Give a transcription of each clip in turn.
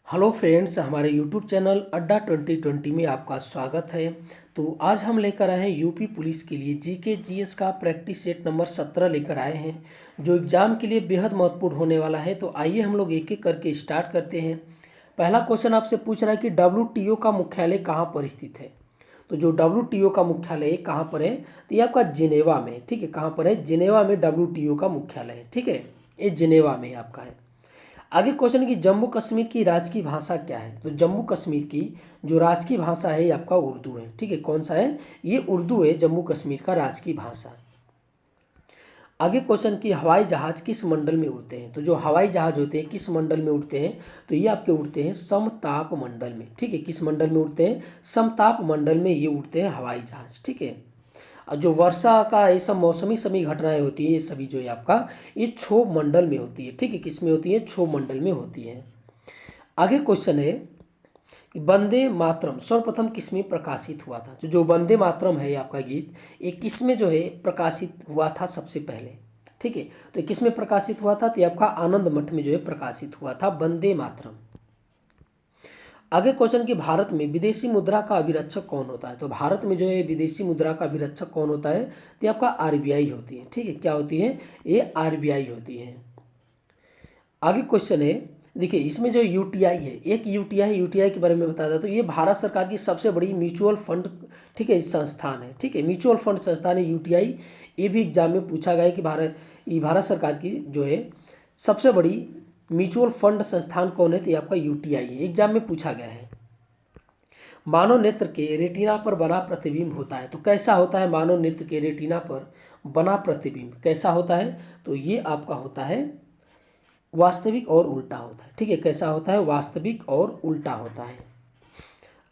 Hello friends, हमारे YouTube channel अड्डा 2020 में आपका स्वागत है। तो आज हम लेकर आए हैं यूपी पुलिस के लिए जीके जीएस का प्रैक्टिस सेट नंबर 17 लेकर आए हैं, जो एग्ज़ाम के लिए बेहद महत्वपूर्ण होने वाला है। तो आइए हम लोग एक एक करके स्टार्ट करते हैं। पहला क्वेश्चन आपसे पूछ रहा है कि डब्ल्यूटीओ का मुख्यालय कहाँ पर स्थित है। तो जो डब्ल्यूटीओ का मुख्यालय कहाँ पर है, तो ये आपका जिनेवा में, ठीक है। कहाँ पर है? जिनेवा में डब्ल्यूटीओ का मुख्यालय है, ठीक है। ये जिनेवा में आपका है। आगे क्वेश्चन है कि जम्मू कश्मीर की राजकीय भाषा क्या है। तो जम्मू कश्मीर की जो राजकीय भाषा है ये आपका उर्दू है, ठीक है। कौन सा है? ये उर्दू है, जम्मू कश्मीर का राजकीय भाषा। आगे क्वेश्चन की हवाई जहाज किस मंडल में उड़ते हैं। तो जो हवाई जहाज होते हैं किस मंडल में उड़ते हैं, तो ये आपके उड़ते हैं समताप मंडल में, ठीक है। किस मंडल में उड़ते हैं? समताप मंडल में ये उड़ते हैं हवाई जहाज, ठीक है। और जो वर्षा का ये सब मौसमी सभी घटनाएं होती है, ये सभी जो है आपका ये क्षोभ मंडल में होती है, ठीक है। किस में होती है? क्षोभ मंडल में होती है। आगे क्वेश्चन है कि वंदे मातरम सर्वप्रथम किस में प्रकाशित हुआ था। तो जो वंदे मातरम है आपका गीत, ये किस में जो है प्रकाशित हुआ था सबसे पहले, ठीक है। तो किस में प्रकाशित हुआ था? तो ये आपका आनंद मठ में जो है प्रकाशित हुआ था वंदे मातरम। आगे क्वेश्चन कि भारत में विदेशी मुद्रा का अभिरक्षक कौन होता है। तो भारत में जो है विदेशी मुद्रा का अभिरक्षक कौन होता है? तो ये आपका आरबीआई होती है, ठीक है। क्या होती है? ये आरबीआई होती है। आगे क्वेश्चन है, देखिए इसमें जो यूटीआई है, एक यूटीआई के बारे में बताया था। तो ये भारत सरकार की सबसे बड़ी म्यूचुअल फंड, ठीक है, संस्थान है, ठीक है। म्यूचुअल फंड संस्थान है यूटीआई। ये भी एग्जाम में पूछा गया है कि भारत सरकार की जो है सबसे बड़ी म्यूचुअल फंड संस्थान कौन है। तो ये आपका यूटीआई है, एग्जाम में पूछा गया है। मानव नेत्र के रेटिना पर बना प्रतिबिंब होता है। तो कैसा होता है मानव नेत्र के रेटिना पर बना प्रतिबिंब? कैसा होता है? तो ये आपका होता है वास्तविक और उल्टा होता है, ठीक है। कैसा होता है? वास्तविक और उल्टा होता है।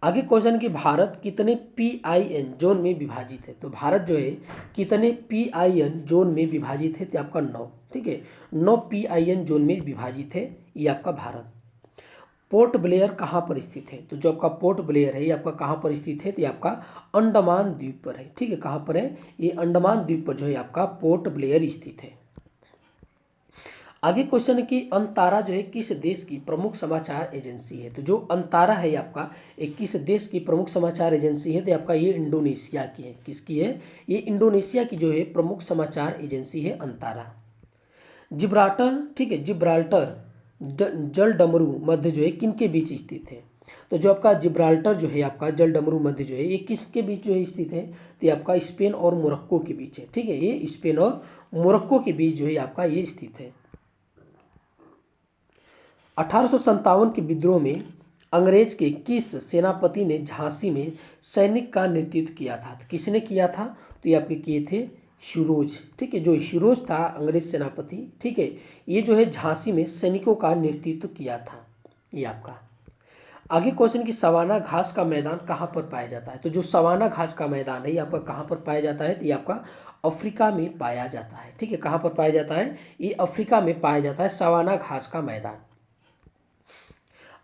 आगे क्वेश्चन कि भारत कितने पीआईएन जोन में विभाजित है। तो भारत जो है कितने पीआईएन जोन में विभाजित है? तो आपका 9, ठीक है। 9 पीआईएन जोन में विभाजित है ये आपका भारत। पोर्ट ब्लेयर कहाँ पर स्थित है। तो जो आपका पोर्ट ब्लेयर है ये आपका कहाँ पर स्थित है? तो ये आपका अंडमान द्वीप पर है, ठीक है। कहाँ पर है? ये अंडमान द्वीप पर जो है आपका पोर्ट ब्लेयर स्थित है। आगे क्वेश्चन है कि अंतारा जो है किस देश की प्रमुख समाचार एजेंसी है। तो जो अंतारा है आपका एक किस देश की प्रमुख समाचार एजेंसी है। तो आपका ये इंडोनेशिया की है। किसकी है? ये इंडोनेशिया की जो है प्रमुख समाचार एजेंसी है अंतारा। जिब्राल्टर, ठीक है। जिब्राल्टर जल डमरू मध्य जो है किनके बीच स्थित है। तो जो आपका जिब्राल्टर जो है आपका जल डमरू मध्य जो है ये किसके बीच जो है स्थित है। तो ये आपका स्पेन और मोरक्को के बीच है, ठीक है। ये स्पेन और मोरक्को के बीच जो है आपका ये स्थित है। 1857 के विद्रोह में अंग्रेज के किस सेनापति ने झांसी में सैनिक का नेतृत्व किया था। तो किसने किया था? तो ये आपके किए थे हिरोज, ठीक है। जो हिरोज था अंग्रेज सेनापति, ठीक है, ये जो है झांसी में सैनिकों का नेतृत्व किया था ये आपका। आगे क्वेश्चन की सवाना घास का मैदान कहाँ पर पाया जाता है। तो जो सवाना घास का मैदान है ये आपका कहाँ पर पाया जाता है। तो ये आपका अफ्रीका में पाया जाता है, ठीक है। कहाँ पर पाया जाता है? ये अफ्रीका में पाया जाता है सवाना घास का मैदान।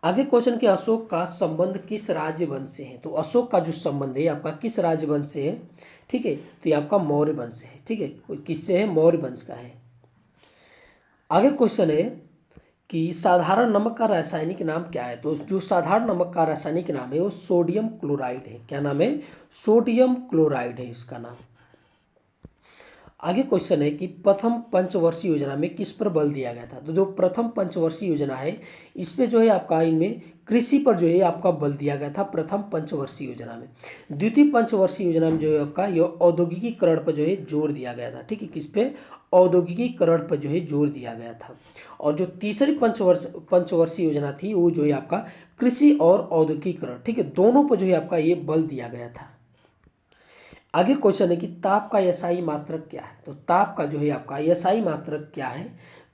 आगे क्वेश्चन कि अशोक का संबंध किस राज्य वंश से है। तो अशोक का जो संबंध है आपका किस राज्य वंश से है, ठीक है। तो ये आपका मौर्य वंश से है, ठीक है। किससे है? मौर्य वंश का है। आगे क्वेश्चन है कि साधारण नमक का रासायनिक नाम क्या है। तो जो साधारण नमक का रासायनिक नाम है वो सोडियम क्लोराइड है। क्या नाम है? सोडियम क्लोराइड है इसका नाम। आगे क्वेश्चन है कि प्रथम पंचवर्षीय योजना में किस पर बल दिया गया था। तो जो प्रथम पंचवर्षीय योजना है इस पे जो है आपका इनमें कृषि पर जो है आपका बल दिया गया था प्रथम पंचवर्षीय योजना में। द्वितीय पंचवर्षीय योजना में जो है आपका ये औद्योगिकीकरण पर जो है जोर दिया गया था, ठीक है। किस पे? औद्योगिकीकरण पर जो है जोर दिया गया था। और जो तीसरी पंचवर्षीय योजना थी वो जो है आपका कृषि और औद्योगिकीकरण, ठीक है, दोनों पर जो है आपका ये बल दिया गया था। आगे क्वेश्चन है कि ताप का एसआई मात्रक क्या है। तो ताप का जो है आपका एसआई मात्रक क्या है।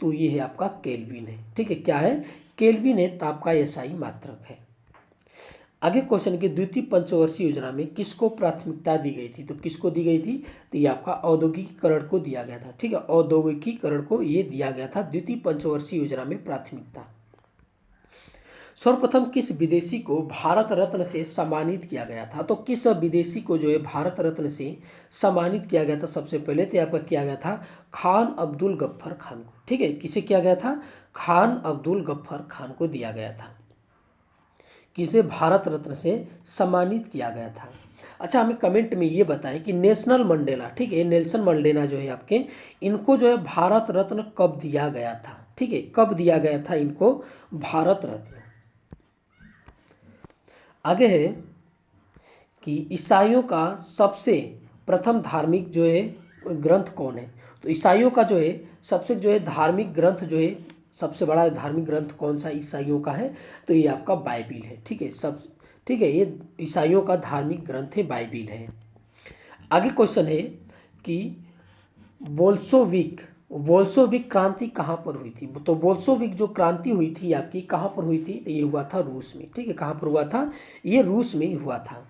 तो ये है आपका केल्विन है, ठीक है। क्या है? केल्विन है ताप का एसआई मात्रक है। आगे क्वेश्चन की द्वितीय पंचवर्षीय योजना में किसको प्राथमिकता दी गई थी। तो किसको दी गई थी? तो ये आपका औद्योगिकीकरण को दिया गया था, ठीक है। औद्योगिकीकरण को ये दिया गया था द्वितीय पंचवर्षीय योजना में प्राथमिकता। सर्वप्रथम किस विदेशी को भारत रत्न से सम्मानित किया गया था। तो किस विदेशी को जो है भारत रत्न से सम्मानित किया गया था? सबसे पहले तो आपका किया गया था खान अब्दुल गफ्फर खान को, ठीक है। किसे किया गया था? खान अब्दुल गफ्फर खान को दिया गया था। किसे भारत रत्न से सम्मानित किया गया था। अच्छा, हमें कमेंट में ये बताएं कि नेशनल मंडेला, ठीक है, नेल्सन मंडेला जो है आपके, इनको जो है भारत रत्न कब दिया गया था, ठीक है, कब दिया गया था इनको भारत रत्न। आगे है कि ईसाइयों का सबसे प्रथम धार्मिक जो है ग्रंथ कौन है। तो ईसाइयों का जो है सबसे जो है धार्मिक ग्रंथ जो है, सबसे बड़ा धार्मिक ग्रंथ कौन सा ईसाइयों का है, तो ये आपका बाइबिल है, ठीक है, सब ठीक है, ये ईसाइयों का धार्मिक ग्रंथ है, बाइबिल है। आगे क्वेश्चन है कि बोल्शोविक बोल्शोविक क्रांति कहाँ पर हुई थी। तो बोल्शोविक जो क्रांति हुई थी आपकी कहाँ पर हुई थी, तो ये हुआ था रूस में, ठीक है, कहाँ पर हुआ था, ये रूस में हुआ था।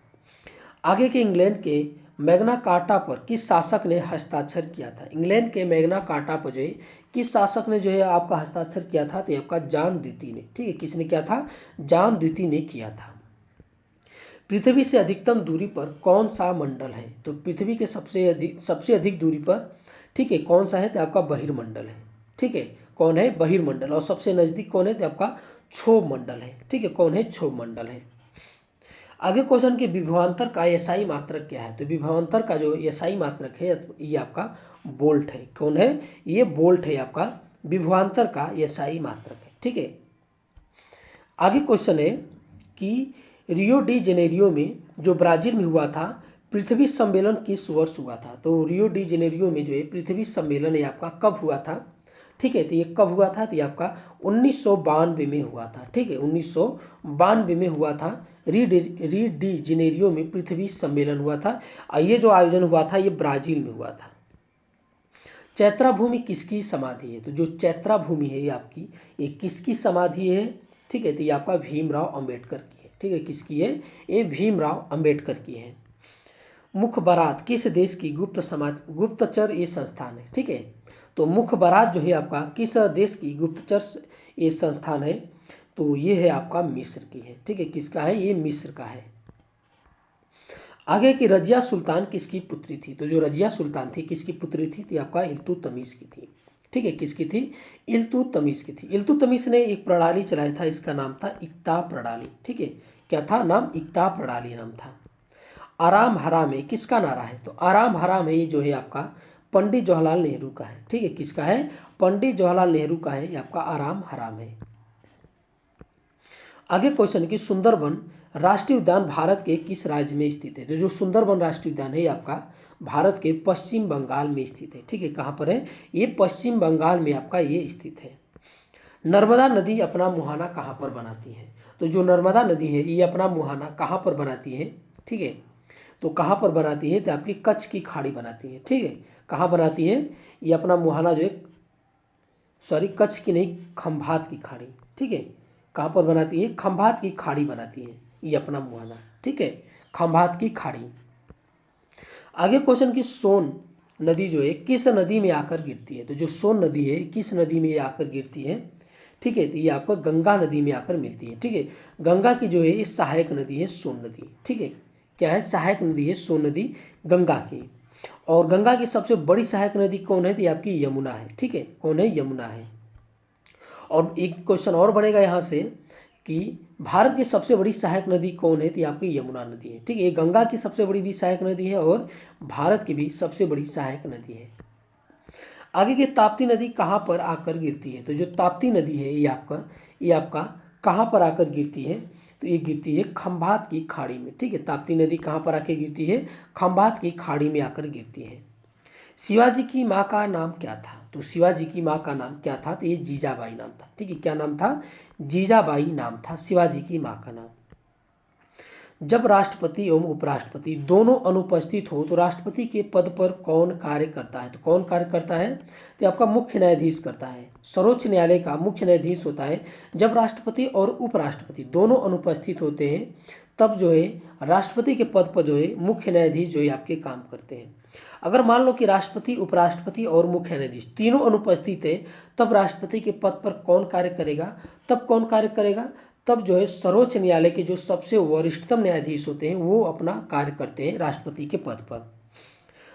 आगे के इंग्लैंड के मैग्ना कार्टा पर किस शासक ने हस्ताक्षर किया था। इंग्लैंड के मैग्ना कार्टा पर जो है किस शासक ने जो है आपका हस्ताक्षर किया था, तो आपका जॉन द्वितीय ने, ठीक है, किसने किया था, जॉन द्वितीय ने किया था। पृथ्वी से अधिकतम दूरी पर कौन सा मंडल है। तो पृथ्वी के सबसे अधिक दूरी पर, ठीक है, कौन सा है, तो आपका बहिर्मंडल है, ठीक है, कौन है, बहिर्मंडल। और सबसे नजदीक कौन है, तो आपका क्षोभ मंडल है, ठीक है, कौन है, क्षोभ मंडल है। आगे क्वेश्चन के विभवांतर का एसआई मात्रक क्या है। तो विभवांतर का जो एसआई मात्रक है ये आपका बोल्ट है, कौन है, ये बोल्ट है आपका विभवांतर का एसआई मात्रक है, ठीक है। आगे क्वेश्चन है कि रियो डी जेनेरियो में जो ब्राजील में हुआ था पृथ्वी सम्मेलन किस वर्ष हुआ था। तो रियो डी जेनेरियो में जो है पृथ्वी सम्मेलन ये आपका कब हुआ था, ठीक है, तो ये कब हुआ था, तो ये आपका 1992 में हुआ था, ठीक है, 1992 में हुआ था। री डी जेनेरियो में पृथ्वी सम्मेलन हुआ था और ये जो आयोजन हुआ था ये ब्राजील में हुआ था। चैत्रा भूमि किसकी समाधि है। तो जो चैत्रा भूमि है ये आपकी, ये किसकी समाधि है, ठीक है, तो ये आपका भीमराव अंबेडकर की है, ठीक है, किसकी है, ये भीमराव अंबेडकर की है। मुख्य बारात किस देश की गुप्तचर ये संस्थान है, ठीक है, तो मुख्य बारात जो है आपका किस देश की गुप्तचर ये संस्थान है, तो ये है आपका मिस्र की है, ठीक है, किसका है, ये मिस्र का है। आगे की रजिया सुल्तान किसकी पुत्री थी। तो जो रजिया सुल्तान थी किसकी पुत्री थी, तो आपका इल्तुतमिश की थी, ठीक है, किसकी थी, इल्तुतमिश की थी। इल्तुतमिश ने एक प्रणाली चलाया था, इसका नाम था इक्ता प्रणाली, ठीक है, क्या था नाम, इक्ता प्रणाली नाम था। आराम हराम है किसका नारा है। तो आराम हराम है ये जो है आपका पंडित जवाहरलाल नेहरू का है, ठीक है, किसका है, पंडित जवाहरलाल नेहरू का है, ये आपका आराम हराम है। आगे क्वेश्चन कि सुंदरबन राष्ट्रीय उद्यान भारत के किस राज्य में स्थित है। तो जो सुंदरबन राष्ट्रीय उद्यान है ये आपका भारत के पश्चिम बंगाल में स्थित है, ठीक है, कहाँ पर है, ये पश्चिम बंगाल में आपका ये स्थित है। नर्मदा नदी अपना मुहाना कहाँ पर बनाती है। तो जो नर्मदा नदी है ये अपना मुहाना कहाँ पर बनाती है, ठीक है, तो कहाँ पर बनाती है, तो आपकी कच्छ की खाड़ी बनाती है, ठीक है, कहाँ बनाती है, ये अपना मुहाना जो है, सॉरी कच्छ की नहीं, खंभात की खाड़ी, ठीक है, कहाँ पर बनाती है, खंभात की खाड़ी बनाती है ये अपना मुहाना, ठीक है, खंभात की खाड़ी। आगे क्वेश्चन की सोन नदी जो है किस नदी में आकर गिरती है। तो जो सोन नदी है किस नदी में आकर गिरती है, ठीक है, तो ये आपको गंगा नदी में आकर मिलती है, ठीक है, गंगा की जो है ये सहायक नदी है सोन नदी, ठीक है, क्या है, सहायक नदी है सोन नदी गंगा की। और गंगा की सबसे बड़ी सहायक नदी कौन है, तो ये आपकी यमुना है, ठीक है, कौन है, यमुना है। और एक क्वेश्चन और बनेगा यहाँ से कि भारत की सबसे बड़ी सहायक नदी कौन है, तो ये आपकी यमुना नदी है, ठीक है, ये गंगा की सबसे बड़ी भी सहायक नदी है और भारत की भी सबसे बड़ी सहायक नदी है। आगे की ताप्ती नदी कहाँ पर आकर गिरती है। तो जो ताप्ती नदी है ये आपका कहाँ पर आकर गिरती है, तो ये गिरती है खंभात की खाड़ी में, ठीक है, ताप्ती नदी कहाँ पर आकर गिरती है, खंभात की खाड़ी में आकर गिरती है। शिवाजी की माँ का नाम क्या था। तो शिवाजी की माँ का नाम क्या था, तो ये जीजाबाई नाम था, ठीक है, क्या नाम था, जीजाबाई नाम था शिवाजी की माँ का नाम। जब राष्ट्रपति एवं उपराष्ट्रपति दोनों अनुपस्थित हो तो राष्ट्रपति के पद पर कौन कार्य करता है। तो कौन कार्य करता है, तो आपका मुख्य न्यायाधीश करता है। सर्वोच्च न्यायालय का मुख्य न्यायाधीश होता है। जब राष्ट्रपति और उपराष्ट्रपति दोनों अनुपस्थित होते हैं तब जो है राष्ट्रपति के पद पर जो है मुख्य न्यायाधीश जो है आपके काम करते हैं। अगर मान लो कि राष्ट्रपति, उपराष्ट्रपति और मुख्य न्यायाधीश तीनों अनुपस्थित है तब राष्ट्रपति के पद पर कौन कार्य करेगा, तब कौन कार्य करेगा, तब जो है सर्वोच्च न्यायालय के जो सबसे वरिष्ठतम न्यायाधीश होते हैं वो अपना कार्य करते हैं राष्ट्रपति के पद पर।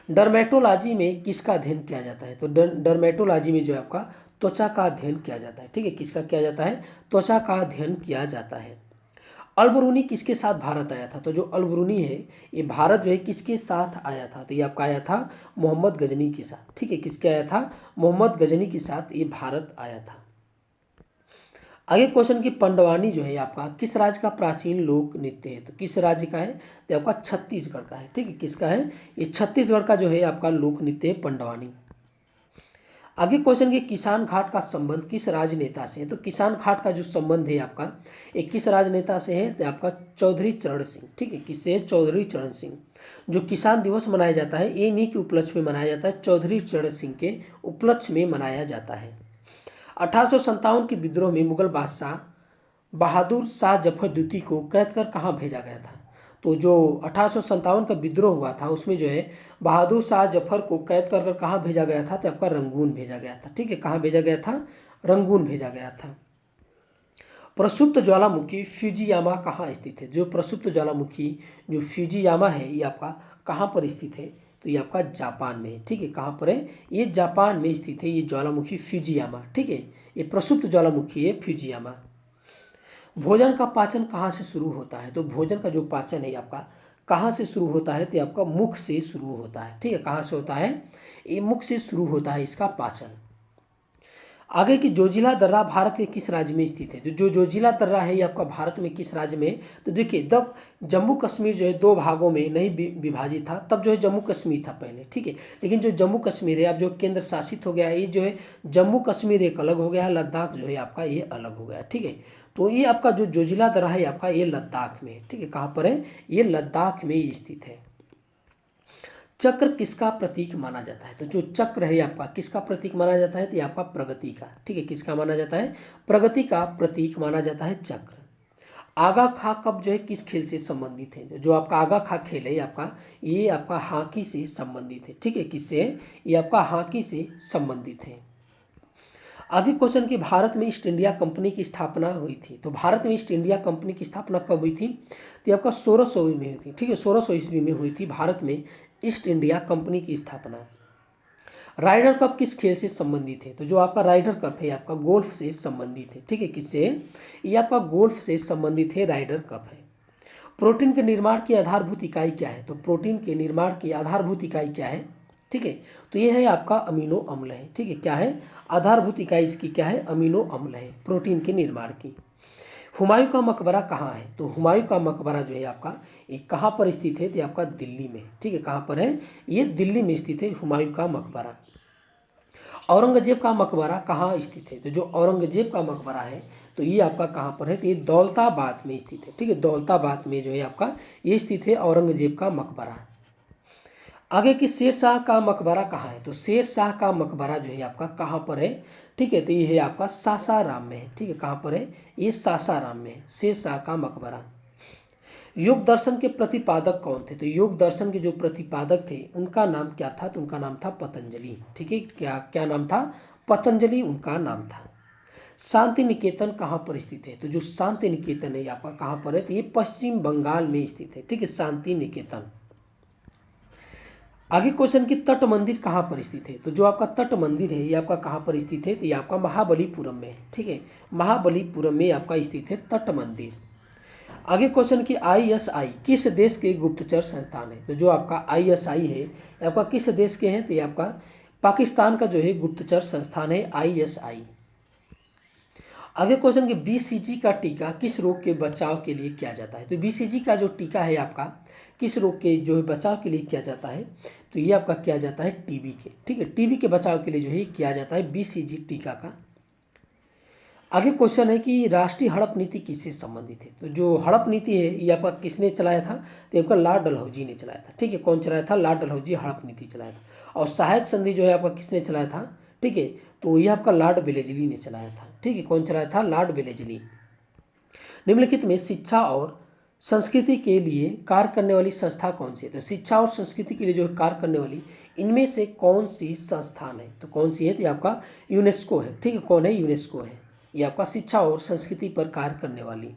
डर्मेटोलॉजी में किसका अध्ययन किया जाता है। तो डर्मेटोलॉजी में जो है आपका त्वचा का अध्ययन किया जाता है, ठीक है, किसका किया जाता है, त्वचा का अध्ययन किया जाता है। अल-बरूनी किसके साथ भारत आया था? तो जो अल-बरूनी है ये भारत जो है किसके साथ आया था? तो ये आपका आया था मोहम्मद गजनी के साथ। ठीक है, किसके आया था? मोहम्मद गजनी के साथ ये भारत आया था। आगे क्वेश्चन की पंडवानी जो है आपका किस राज्य का प्राचीन लोक नृत्य है? तो किस राज्य का है? तो आपका छत्तीसगढ़ का है। ठीक है, किसका है? ये छत्तीसगढ़ का जो है आपका लोक नृत्य है पंडवानी। आगे क्वेश्चन की किसान घाट का संबंध किस राजनेता से है? तो किसान घाट का जो संबंध है आपका एक किस राजनेता से है? तो आपका चौधरी चरण सिंह। ठीक है, किससे? चौधरी चरण सिंह। जो किसान दिवस मनाया जाता है ये इन्हीं के उपलक्ष्य में मनाया जाता है, चौधरी चरण सिंह के उपलक्ष्य में मनाया जाता है। 1857 के विद्रोह में मुगल बादशाह बहादुर शाह जफर द्वितीय को कैद कर कहाँ भेजा गया था? तो जो 1857 का विद्रोह हुआ था उसमें जो है बहादुर शाह जफर को कैद कर कहाँ भेजा गया था? तो आपका रंगून भेजा गया था। ठीक है, कहाँ भेजा गया था? रंगून भेजा गया था। प्रसुप्त ज्वालामुखी फ्यूजियामा कहाँ स्थित है? जो प्रसुप्त ज्वालामुखी जो फ्यूजियामा है ये आपका कहाँ पर स्थित है? तो ये आपका जापान में है। ठीक है, कहाँ पर है? ये जापान में स्थित है ये ज्वालामुखी फ्यूजियामा। ठीक है, ये प्रसुप्त ज्वालामुखी है फ्यूजियामा। भोजन का पाचन कहाँ से शुरू होता है? तो भोजन का जो पाचन है आपका कहाँ से शुरू होता है? तो आपका मुख से शुरू होता है। ठीक है, कहाँ से होता है? ये मुख से शुरू होता है इसका पाचन। आगे की जोजिला दर्रा भारत के किस राज्य में स्थित है? तो जो जोजिला दर्रा है ये आपका भारत में किस राज्य में? तो देखिए जब जम्मू कश्मीर जो है दो भागों में नहीं विभाजित था तब जो है जम्मू कश्मीर था पहले। ठीक है, लेकिन जो जम्मू कश्मीर है अब जो केंद्र शासित हो गया है ये जो है जम्मू कश्मीर एक अलग हो गया है, लद्दाख जो है आपका ये अलग हो गया। ठीक है, तो ये आपका जो जोजिला दर्रा है आपका ये लद्दाख में है। ठीक है, कहाँ पर है? ये लद्दाख में स्थित है। चक्र किसका प्रतीक माना जाता है? तो जो चक्र है आपका किसका प्रतीक माना जाता है? तो ये आपका प्रगति का। ठीक है, किसका माना जाता है? प्रगति का प्रतीक माना जाता है चक्र। आगा खा कब जो है किस खेल से संबंधित है? जो आपका आगा खा खेल है आपका ये आपका हॉकी से संबंधित है। ठीक है, किससे? ये आपका हॉकी से संबंधित है। आगे क्वेश्चन की भारत में ईस्ट इंडिया कंपनी की स्थापना हुई थी। तो भारत में ईस्ट इंडिया कंपनी की स्थापना कब हुई थी? तो आपका 1600 में हुई थी। ठीक है, 1600 ईस्वी में हुई थी भारत में ईस्ट इंडिया कंपनी की स्थापना। राइडर कप किस खेल से संबंधित है? तो जो आपका राइडर कप है आपका गोल्फ से संबंधित है। ठीक है, किससे? ये आपका गोल्फ से संबंधित है, राइडर कप है। प्रोटीन के निर्माण की आधारभूत इकाई क्या है? तो प्रोटीन के निर्माण की आधारभूत इकाई क्या है? ठीक है, तो ये है आपका अमीनो अम्ल है। ठीक है, क्या है? आधारभूत इकाई इसकी क्या है? अमीनो अम्ल है प्रोटीन के निर्माण की। हुमायूं का मकबरा कहाँ है? तो हुमायूं का मकबरा जो है आपका ये कहाँ पर स्थित है? तो आपका दिल्ली में। ठीक है, कहाँ पर है? ये दिल्ली में स्थित है हुमायूं का मकबरा। औरंगजेब का मकबरा कहाँ स्थित है? तो जो औरंगजेब का मकबरा है तो ये आपका कहाँ पर है? तो ये दौलताबाद में स्थित है। ठीक है, दौलताबाद में जो है आपका ये स्थित है औरंगजेब का मकबरा। आगे की शेर शाह का मकबरा कहाँ है? तो शेर शाह का मकबरा जो है आपका कहाँ पर है? ठीक है, तो ये है आपका सासाराम में है। ठीक है, कहाँ पर है? ये सासाराम में है शेर शाह का मकबरा। योग दर्शन के प्रतिपादक कौन थे? तो योग दर्शन के जो प्रतिपादक थे उनका नाम क्या था? तो उनका नाम था पतंजलि। ठीक है, क्या क्या नाम था? पतंजलि उनका नाम था। शांति निकेतन कहाँ पर स्थित है? तो जो शांति निकेतन है आपका कहाँ पर है? तो ये पश्चिम बंगाल में स्थित है। ठीक है, शांति निकेतन। आगे क्वेश्चन की तट मंदिर कहाँ पर स्थित है? तो जो आपका तट मंदिर है ये आपका कहाँ पर स्थित है? तो ये आपका महाबलीपुरम में है। ठीक है, महाबलीपुरम में आपका स्थित है तट मंदिर। आगे क्वेश्चन की ISI किस देश के गुप्तचर संस्थान है? तो जो आपका ISI है ये आपका किस देश के हैं? तो ये आपका पाकिस्तान का जो है गुप्तचर संस्थान है ISI। आगे क्वेश्चन की BCG का टीका किस रोग के बचाव के लिए किया जाता है? तो BCG का जो टीका है आपका किस रोग के जो है बचाव के लिए किया जाता है? तो ये आपका किया जाता है टीबी के। ठीक है, टीबी के बचाव के लिए जो है किया जाता है BCG टीका का। आगे क्वेश्चन है कि राष्ट्रीय हड़प नीति किससे संबंधित है? तो जो हड़प नीति है ये आपका किसने चलाया था? तो आपका लॉर्ड डलहौजी ने चलाया था। ठीक है, कौन चलाया था? लॉर्ड डलहौजी हड़प नीति चलाया था। और सहायक संधि जो है आपका किसने चलाया था? ठीक है, तो ये आपका लॉर्ड वेलेजली ने चलाया था। ठीक है, कौन चलाया था? Lord Wellesley. निम्नलिखित में शिक्षा और संस्कृति के लिए कार्य करने वाली संस्था कौन सी है? तो शिक्षा और संस्कृति के लिए जो कार्य करने वाली इनमें से कौन सी संस्थान है? तो कौन सी है? तो आपका यूनेस्को है। ठीक है, कौन है? यूनेस्को है। ये आपका शिक्षा और संस्कृति पर कार्य करने वाली।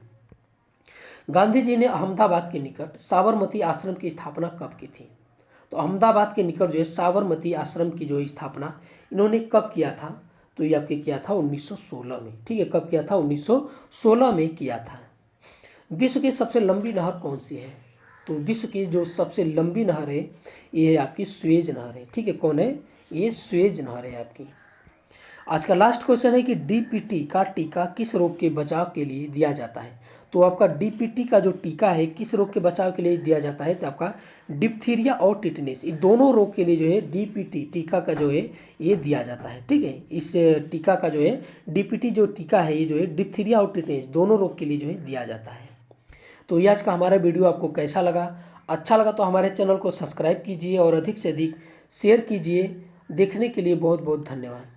गांधी जी ने अहमदाबाद के निकट साबरमती आश्रम की स्थापना कब की थी? तो अहमदाबाद के निकट जो है साबरमती आश्रम की जो स्थापना इन्होंने कब किया था? तो ये आपके किया था 1916 में। ठीक है, कब किया था? 1916 में किया था। विश्व की सबसे लंबी नहर कौन सी है? तो विश्व की जो सबसे लंबी नहर है ये है आपकी स्वेज नहर है। ठीक है, कौन है? ये स्वेज नहर है आपकी। आज का लास्ट क्वेश्चन है कि डीपीटी का टीका किस रोग के बचाव के लिए दिया जाता है? तो आपका डीपीटी का जो टीका है किस रोग के बचाव के लिए दिया जाता है? तो आपका डिप्थीरिया और टिटनेस, ये दोनों रोग के लिए जो है डीपीटी टीका का जो है ये दिया जाता है। ठीक है, इस टीका का जो है डीपीटी जो टीका है ये जो है डिप्थीरिया और टिटनेस दोनों रोग के लिए जो है दिया जाता है। तो ये आज का हमारा वीडियो आपको कैसा लगा? अच्छा लगा तो हमारे चैनल को सब्सक्राइब कीजिए और अधिक से अधिक शेयर कीजिए। देखने के लिए बहुत बहुत धन्यवाद।